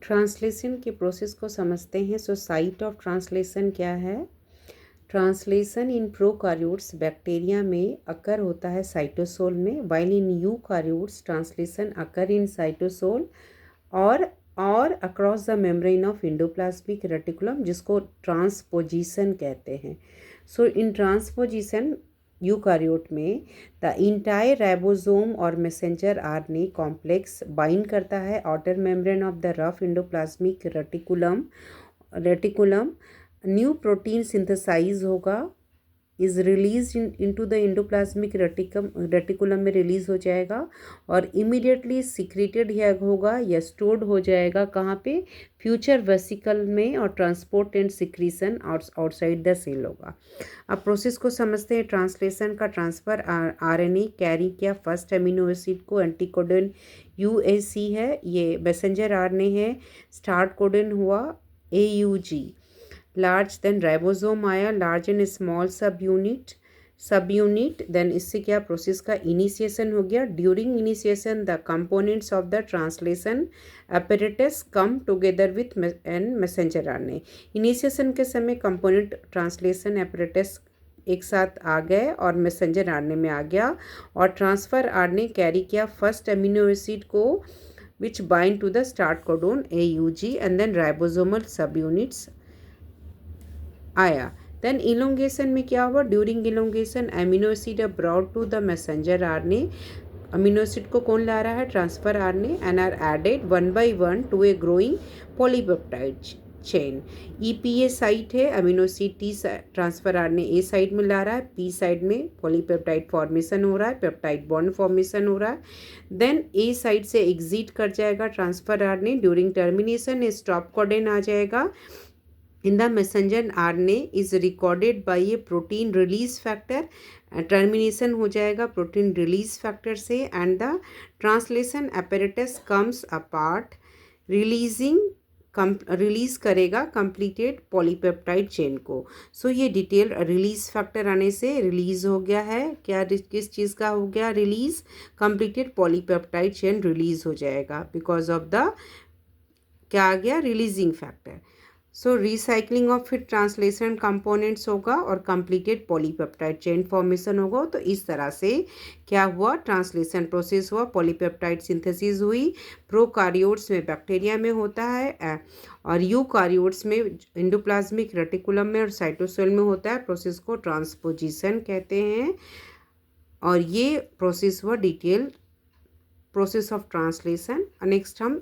Translation के process को समझते हैं। सो साइट ऑफ ट्रांसलेशन क्या है? ट्रांसलेशन इन प्रोकार्योट्स बैक्टीरिया में अकर होता है साइटोसोल में, while in eukaryotes translation occur in cytosol और across the membrane of endoplasmic reticulum, जिसको ट्रांसपोजिशन कहते हैं। सो इन ट्रांसपोजिशन यूकार्योट में द इंटायर राइबोसोम और मैसेंजर आरएनए कॉम्प्लेक्स बाइंड करता है outer membrane of the rough endoplasmic reticulum. New protein synthesise होगा, is release into the endoplasmic reticulum में release हो जाएगा और इमीडिएटली सिक्रेटेड होगा या स्टोर्ड हो जाएगा कहाँ पे? फ्यूचर वेसिकल में, और transport and secretion outside the cell होगा। अब प्रोसेस को समझते हैं। ट्रांसलेशन का ट्रांसफ़र आरएनए कैरी किया फर्स्ट अमीनो एसिड को, एंटीकोडन यूएसी है, ये मैसेंजर आरएनए है, स्टार्ट कोडन हुआ एयूजी। लार्ज देन राइबोसोम आया, large and small subunit then इससे क्या प्रोसेस का इनिशिएशन हो गया। During initiation the components of the translation apparatus come together with an messenger RNA. Initiation के समय कंपोनेंट ट्रांसलेशन apparatus एक साथ आ गए और मैसेंजर आरएनए में आ गया और ट्रांसफ़र आरएनए कैरी किया फर्स्ट अमीनो एसिड को which bind to the start codon AUG and then ribosomal sub units आया। देन इलोंगेशन में क्या हुआ? During elongation amino acid are brought to the messenger RNA. Amino acid को कौन ला रहा है? Transfer RNA, and are added one by one to a growing polypeptide chain. EPA site है, amino acid T transfer RNA A side में ला रहा है, P साइड में पॉलीपेप्टाइड फॉर्मेशन हो रहा है, पेप्टाइड बॉन्ड फॉर्मेशन हो रहा है। देन A साइड से एग्जिट कर जाएगा transfer RNA, during termination stop codon आ जाएगा। In the messenger RNA is recorded by a protein release factor, termination हो जाएगा प्रोटीन रिलीज फैक्टर से, and the translation apparatus comes apart release करेगा completed polypeptide chain को। सो ये detail release factor आने से रिलीज हो गया है। क्या किस चीज़ का हो गया release? Completed polypeptide chain release हो जाएगा बिकॉज ऑफ द क्या आ गया? Releasing factor. So recycling of फिर ट्रांसलेशन कंपोनेंट्स होगा और कंप्लीटेड पॉलीपेप्टाइड चेन फॉर्मेशन होगा। तो इस तरह से क्या हुआ? ट्रांसलेशन प्रोसेस हुआ, पॉलीपेप्टाइड सिंथेसिस हुई। प्रोकार्योट्स में बैक्टीरिया में होता है और यूकार्योट्स में एंडोप्लाज्मिक रेटिकुलम में और साइटोसोल में होता है। प्रोसेस को ट्रांसपोजिशन कहते हैं और ये प्रोसेस हुआ detail process of translation. Next हम